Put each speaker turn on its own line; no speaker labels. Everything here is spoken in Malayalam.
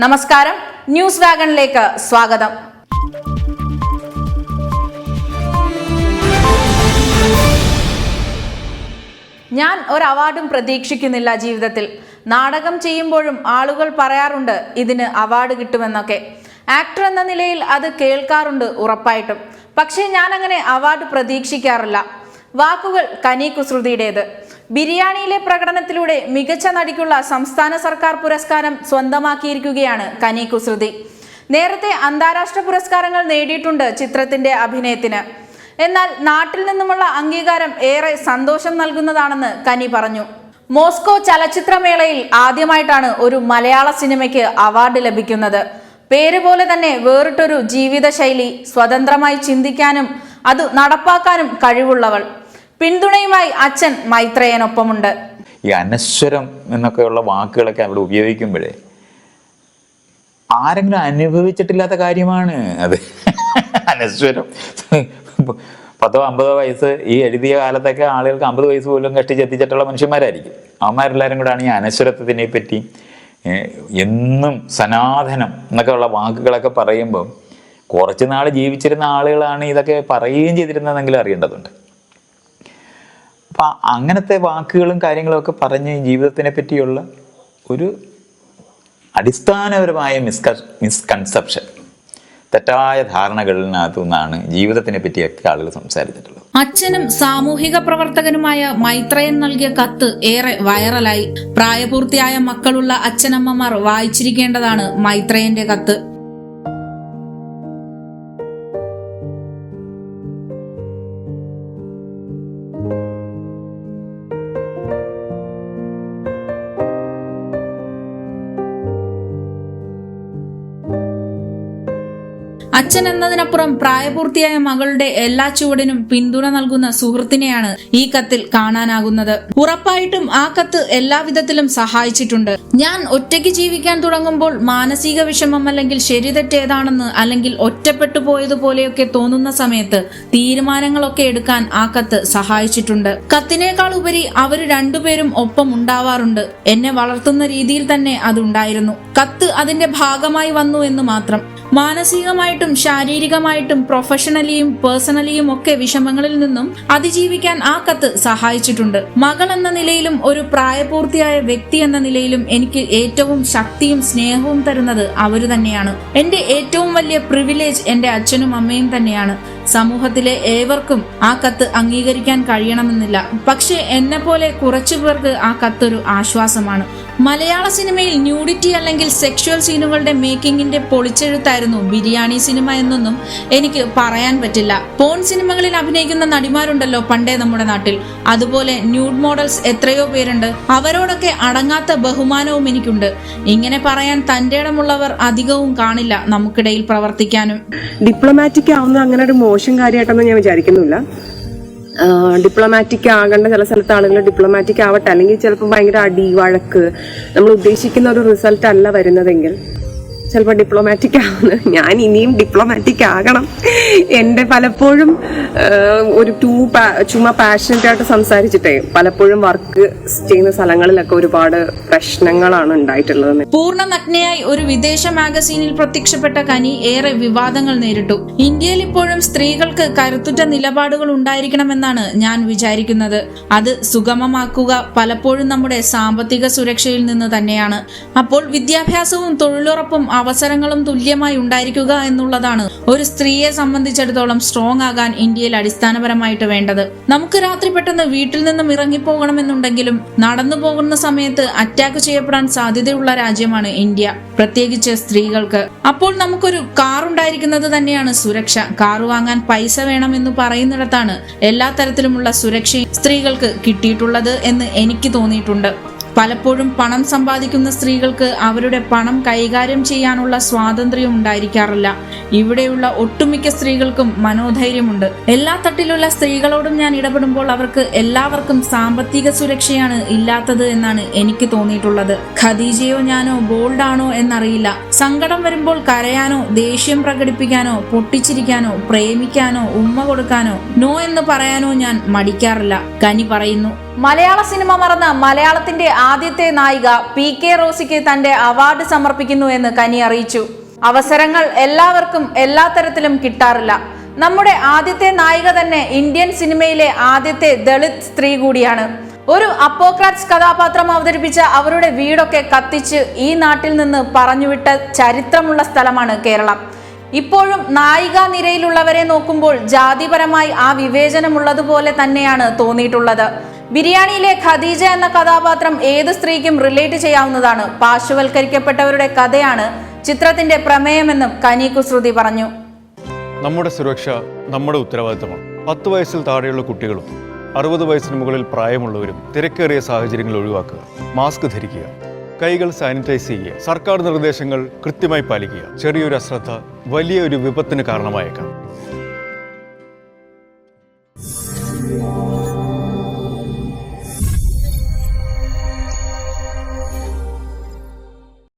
നമസ്കാരം, ന്യൂസ് വാഗണിലേക്ക് സ്വാഗതം. ഞാൻ ഒരു അവാർഡും പ്രതീക്ഷിക്കുന്നില്ല ജീവിതത്തിൽ. നാടകം ചെയ്യുമ്പോഴും ആളുകൾ പറയാറുണ്ട് ഇതിന് അവാർഡ് കിട്ടുമെന്നൊക്കെ. ആക്ടർ എന്ന നിലയിൽ അത് കേൾക്കാറുണ്ട് ഉറപ്പായിട്ടും. പക്ഷേ ഞാൻ അങ്ങനെ അവാർഡ് പ്രതീക്ഷിക്കാറില്ല. വാക്കുകൾ കനി കുസൃതിയുടേത്. ബിരിയാണിയിലെ പ്രകടനത്തിലൂടെ മികച്ച നടിക്കുള്ള സംസ്ഥാന സർക്കാർ പുരസ്കാരം സ്വന്തമാക്കിയിരിക്കുകയാണ് കനി കുസൃതി. നേരത്തെ അന്താരാഷ്ട്ര പുരസ്കാരങ്ങൾ നേടിയിട്ടുണ്ട് ചിത്രത്തിന്റെ അഭിനയത്തിന്. എന്നാൽ നാട്ടിൽ നിന്നുമുള്ള അംഗീകാരം ഏറെ സന്തോഷം നൽകുന്നതാണെന്ന് കനി പറഞ്ഞു. മോസ്കോ ചലച്ചിത്രമേളയിൽ ആദ്യമായിട്ടാണ് ഒരു മലയാള സിനിമയ്ക്ക് അവാർഡ് ലഭിക്കുന്നത്. പേര് പോലെ തന്നെ വേറിട്ടൊരു ജീവിതശൈലി, സ്വതന്ത്രമായി ചിന്തിക്കാനും അത് നടപ്പാക്കാനും കഴിവുള്ളവൾ. പിന്തുണയുമായി അച്ഛൻ മൈത്രേയനൊപ്പമുണ്ട്.
ഈ അനശ്വരം എന്നൊക്കെയുള്ള വാക്കുകളൊക്കെ അവിടെ ഉപയോഗിക്കുമ്പോഴേ ആരെങ്കിലും അനുഭവിച്ചിട്ടില്ലാത്ത കാര്യമാണ് അത്. അനശ്വരം 10-50 വയസ്സ് ഈ എഴുതിയ കാലത്തൊക്കെ ആളുകൾക്ക് 50 വയസ്സ് പോലും കഷ്ടിച്ചെത്തിച്ചിട്ടുള്ള മനുഷ്യന്മാരായിരിക്കും. അവന്മാരെല്ലാവരും കൂടാണ് ഈ അനശ്വരത്വത്തിനെ പറ്റി എന്നും സനാതനം എന്നൊക്കെ ഉള്ള വാക്കുകളൊക്കെ പറയുമ്പം കുറച്ച് നാൾ ജീവിച്ചിരുന്ന ആളുകളാണ് ഇതൊക്കെ പറയുകയും ചെയ്തിരുന്നതെങ്കിലും അറിയേണ്ടതുണ്ട്. അപ്പം അങ്ങനത്തെ വാക്കുകളും കാര്യങ്ങളും ഒക്കെ പറഞ്ഞ് ജീവിതത്തിനെ പറ്റിയുള്ള ഒരു അടിസ്ഥാനപരമായ മിസ്കൺസെപ്ഷൻ, തെറ്റായ ധാരണകളിനകത്തു നിന്നാണ് ജീവിതത്തിനെ പറ്റിയൊക്കെ ആളുകൾ സംസാരിച്ചിട്ടുള്ളത്.
അച്ഛനും സാമൂഹിക പ്രവർത്തകനുമായ മൈത്രേയൻ നൽകിയ കത്ത് ഏറെ വൈറലായി. പ്രായപൂർത്തിയായ മക്കളുള്ള അച്ഛനമ്മമാർ വായിച്ചിരിക്കേണ്ടതാണ് മൈത്രേയന്റെ കത്ത്. അച്ഛൻ എന്നതിനപ്പുറം പ്രായപൂർത്തിയായ മകളുടെ എല്ലാ ചുവടിനും പിന്തുണ നൽകുന്ന സുഹൃത്തിനെയാണ് ഈ കത്തിൽ കാണാനാകുന്നത്. ഉറപ്പായിട്ടും ആ കത്ത് എല്ലാവിധത്തിലും സഹായിച്ചിട്ടുണ്ട്. ഞാൻ ഒറ്റയ്ക്ക് ജീവിക്കാൻ തുടങ്ങുമ്പോൾ മാനസിക വിഷമം അല്ലെങ്കിൽ ശരിതെറ്റേതാണെന്ന് അല്ലെങ്കിൽ ഒറ്റപ്പെട്ടു പോയതുപോലെയൊക്കെ തോന്നുന്ന സമയത്ത് തീരുമാനങ്ങളൊക്കെ എടുക്കാൻ ആ കത്ത് സഹായിച്ചിട്ടുണ്ട്. കത്തിനേക്കാൾ ഉപരി അവർ രണ്ടുപേരും ഒപ്പം ഉണ്ടാവാറുണ്ട്. എന്നെ വളർത്തുന്ന രീതിയിൽ തന്നെ അതുണ്ടായിരുന്നു. കത്ത് അതിന്റെ ഭാഗമായി വന്നു എന്ന് മാത്രം. മാനസികമായിട്ടും ശാരീരികമായിട്ടും പ്രൊഫഷണലിയും പേഴ്സണലിയും ഒക്കെ വിഷമങ്ങളിൽ നിന്നും അതിജീവിക്കാൻ ആ കത്ത് സഹായിച്ചിട്ടുണ്ട്. മകൾ എന്ന നിലയിലും ഒരു പ്രായപൂർത്തിയായ വ്യക്തി എന്ന നിലയിലും എനിക്ക് ഏറ്റവും ശക്തിയും സ്നേഹവും തരുന്നത് അവര് തന്നെയാണ്. എന്റെ ഏറ്റവും വലിയ പ്രിവിലേജ് എന്റെ അച്ഛനും അമ്മയും തന്നെയാണ്. സമൂഹത്തിലെ ഏവർക്കും ആ കത്ത് അംഗീകരിക്കാൻ കഴിയണമെന്നില്ല. പക്ഷെ എന്നെ പോലെ കുറച്ചു പേർക്ക് ആ കത്തൊരു ആശ്വാസമാണ്. മലയാള സിനിമയിൽ ന്യൂഡിറ്റി അല്ലെങ്കിൽ സെക്ഷുവൽ സീനുകളുടെ മേക്കിങ്ങിന്റെ പൊളിച്ചെഴുത്തായിരുന്നു ബിരിയാണി സിനിമ എന്നൊന്നും എനിക്ക് പറയാൻ പറ്റില്ല. പോൺ സിനിമകളിൽ അഭിനയിക്കുന്ന നടിമാരുണ്ടല്ലോ പണ്ടേ നമ്മുടെ നാട്ടിൽ, അതുപോലെ ന്യൂഡ് മോഡൽസ് എത്രയോ പേരുണ്ട്. അവരോടൊക്കെ അടങ്ങാത്ത ബഹുമാനവും എനിക്കുണ്ട്. ഇങ്ങനെ പറയാൻ തന്റെ ഇടമുള്ളവർ അധികവും കാണില്ല നമുക്കിടയിൽ പ്രവർത്തിക്കാനും.
ഡിപ്ലോമാറ്റിക് ആവുന്നത് അങ്ങനെ ഒരു മോശം കാര്യമായിട്ടൊന്നും ഞാൻ വിചാരിക്കുന്നില്ല. ഡിപ്ലോമാറ്റിക് ആകേണ്ട ചില സ്ഥലത്ത് ആളുകൾ ഡിപ്ലോമാറ്റിക് ആവട്ടെ, അല്ലെങ്കിൽ ചിലപ്പോൾ ഭയങ്കര അടി വഴക്ക് നമ്മൾ ഉദ്ദേശിക്കുന്ന ഒരു റിസൾട്ട് അല്ല വരുന്നതെങ്കിൽ ചിലപ്പോൾ ഡിപ്ലോമാറ്റിക് ആവുന്നത്. ഞാൻ ഇനിയും ഡിപ്ലോമാറ്റിക് ആകണം. എൻ്റെ പലപ്പോഴും ഒരു ചുമ്മാ പാഷനറ്റ് ആയിട്ട് സംസാരിച്ചിട്ടേ പലപ്പോഴും വർക്ക് ചെയ്യുന്ന സ്ഥലങ്ങളിലൊക്കെ ഒരുപാട് പ്രശ്നങ്ങളാണ് ഉണ്ടായിട്ടുള്ളത്.
പൂർണ്ണ നഗ്നയായി ഒരു വിദേശ മാഗസീനിൽ പ്രത്യക്ഷപ്പെട്ട കനി ഏറെ വിവാദങ്ങൾ നേരിട്ടു. ഇന്ത്യയിൽ ഇപ്പോഴും സ്ത്രീകൾക്ക് കരുത്തുറ്റ നിലപാടുകൾ ഉണ്ടായിരിക്കണമെന്നാണ് ഞാൻ വിചാരിക്കുന്നത്. അത് സുഗമമാക്കുക പലപ്പോഴും നമ്മുടെ സാമ്പത്തിക സുരക്ഷയിൽ നിന്ന് തന്നെയാണ്. അപ്പോൾ വിദ്യാഭ്യാസവും തൊഴിലുറപ്പും അവസരങ്ങളും തുല്യമായി ഉണ്ടായിരിക്കുക എന്നുള്ളതാണ് ഒരു സ്ത്രീയെ സംബന്ധിച്ചിടത്തോളം സ്ട്രോങ് ആകാൻ ഇന്ത്യയിൽ അടിസ്ഥാനപരമായിട്ട് വേണ്ടത്. നമുക്ക് രാത്രി പെട്ടെന്ന് വീട്ടിൽ നിന്നും ഇറങ്ങിപ്പോകണമെന്നുണ്ടെങ്കിലും നടന്നു പോകുന്ന സമയത്ത് അറ്റാക്ക് ചെയ്യപ്പെടാൻ സാധ്യതയുള്ള രാജ്യമാണ് ഇന്ത്യ, പ്രത്യേകിച്ച് സ്ത്രീകൾക്ക്. അപ്പോൾ നമുക്കൊരു കാർ ഉണ്ടായിരിക്കുന്നത് തന്നെയാണ് സുരക്ഷ. കാർ വാങ്ങാൻ പൈസ വേണമെന്ന് പറയുന്നിടത്താണ് എല്ലാ തരത്തിലുമുള്ള സുരക്ഷയും സ്ത്രീകൾക്ക് കിട്ടിയിട്ടുള്ളത് എന്ന് എനിക്ക് തോന്നിയിട്ടുണ്ട്. പലപ്പോഴും പണം സമ്പാദിക്കുന്ന സ്ത്രീകൾക്ക് അവരുടെ പണം കൈകാര്യം ചെയ്യാനുള്ള സ്വാതന്ത്ര്യം ഉണ്ടായിരിക്കാറില്ല. ഇവിടെയുള്ള ഒട്ടുമിക്ക സ്ത്രീകൾക്കും മനോധൈര്യമുണ്ട്. എല്ലാ തട്ടിലുള്ള സ്ത്രീകളോടും ഞാൻ ഇടപെടുമ്പോൾ അവർക്ക് എല്ലാവർക്കും സാമ്പത്തിക സുരക്ഷയാണ് ഇല്ലാത്തത് എന്നാണ് എനിക്ക് തോന്നിയിട്ടുള്ളത്. ഖദീജയോ ഞാനോ ബോൾഡാണോ എന്നറിയില്ല. സങ്കടം വരുമ്പോൾ കരയാനോ ദേഷ്യം പ്രകടിപ്പിക്കാനോ പൊട്ടിച്ചിരിക്കാനോ പ്രേമിക്കാനോ ഉമ്മ കൊടുക്കാനോ നോ എന്ന് പറയാനോ ഞാൻ മടിക്കാറില്ല, കനി പറയുന്നു. മലയാള സിനിമ മറന്ന മലയാളത്തിന്റെ ആദ്യത്തെ നായിക PK റോസിക്ക് തന്റെ അവാർഡ് സമർപ്പിക്കുന്നു എന്ന് കനി അറിയിച്ചു. അവസരങ്ങൾ എല്ലാവർക്കും എല്ലാ തരത്തിലും കിട്ടാറില്ല. നമ്മുടെ ആദ്യത്തെ നായിക തന്നെ ഇന്ത്യൻ സിനിമയിലെ ആദ്യത്തെ ദളിത് സ്ത്രീ കൂടിയാണ്. ഒരു അപ്പോക്രാറ്റ്സ് കഥാപാത്രം അവതരിപ്പിച്ച അവരുടെ വീടൊക്കെ കത്തിച്ച് ഈ നാട്ടിൽ നിന്ന് പറഞ്ഞുവിട്ട ചരിത്രമുള്ള സ്ഥലമാണ് കേരളം. ഇപ്പോഴും നായികാ നിരയിലുള്ളവരെ നോക്കുമ്പോൾ ജാതിപരമായി ആ വിവേചനമുള്ളതുപോലെ തന്നെയാണ് തോന്നിയിട്ടുള്ളത്. ബിരിയാണിയിലെ ഖദീജ എന്ന കഥാപാത്രം ഏത് സ്ത്രീക്കും റിലേറ്റ് ചെയ്യാവുന്നതാണ്. പാർശ്വവൽക്കരിക്കപ്പെട്ടവരുടെ കഥയാണ് ചിത്രത്തിന്റെ പ്രമേയമെന്നും കനി കുസൃതി പറഞ്ഞു.
നമ്മുടെ സുരക്ഷ നമ്മുടെ ഉത്തരവാദിത്തമാണ്. 10 വയസ്സിൽ താഴെയുള്ള കുട്ടികളും 60 വയസ്സിന് മുകളിൽ പ്രായമുള്ളവരും തിരക്കേറിയ സാഹചര്യങ്ങൾ ഒഴിവാക്കുക. മാസ്ക് ധരിക്കുക, കൈകൾ സാനിറ്റൈസ് ചെയ്യുക, സർക്കാർ നിർദ്ദേശങ്ങൾ കൃത്യമായി പാലിക്കുക. ചെറിയൊരു അശ്രദ്ധ വലിയൊരു വിപത്തിന് കാരണമായേക്കാം.